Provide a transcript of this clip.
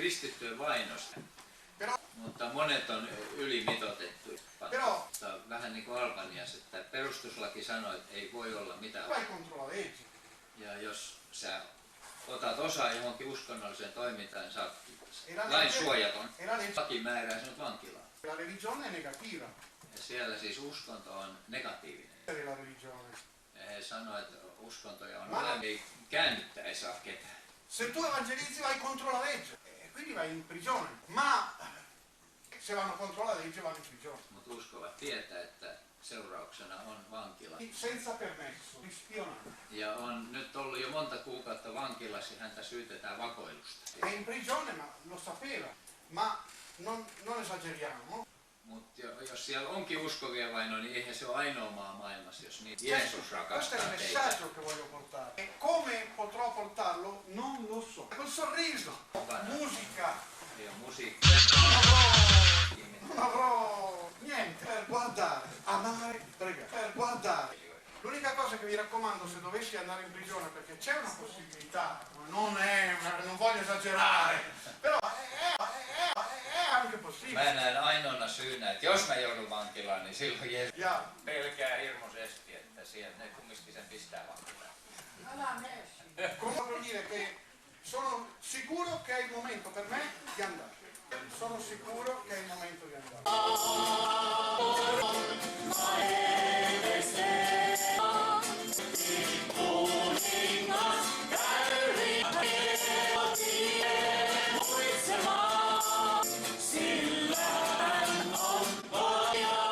kristittyjen vainosta, mutta monet on ylimitoitettu. Vähän niin kuin Albaniassa, että perustuslaki sanoo, että ei voi olla mitään. Ja jos sä otat osaa johonkin uskonnolliseen toimintaan, niin sä oot lain suojaton. Laki määrää sinut vankilaan. Ja siellä siis uskonto on negatiivinen. He sanoo, että uskontoja on olemassa, ei käännyttää, ei saa ketään. Se tu evangelizzi vai contro la legge, quindi vai in prigione, ma se vanno contro la legge vanno in prigione. Mutta uskovat tietää, että seurauksena on vankila. Senza permesso, di spionare. Ja on nyt ollut jo monta kuukautta vankilassa ja häntä syytetään vakoilusta. È in prigione, ma lo sapeva, ma non esageriamo. Mutta jos siellä onkin uskovia vainoa, niin eihän se ole ainoa maa maailmassa, jos niin Jeesus rakastaa teitä. Questo è il messaggio che voglio portare. E come potrò portarlo? Non lo so. Col sorriso, musica. Ja musiikka. Non avrò niente per guardare, amare, pregare, per guardare. L'unica cosa che vi raccomando se dovessi andare in prigione, perché c'è una possibilità, non voglio esagerare, però è anche possibile. Mä näen ainoana syynä, että jos mä joudun vankilaan, niin silloin Jeesus pelkää hirmuisesti, että siellä ne kumminkin sen pistää vankilaan. Come vuol dire che sono sicuro che è il momento per me di andare. Sono sicuro che è il momento di andare.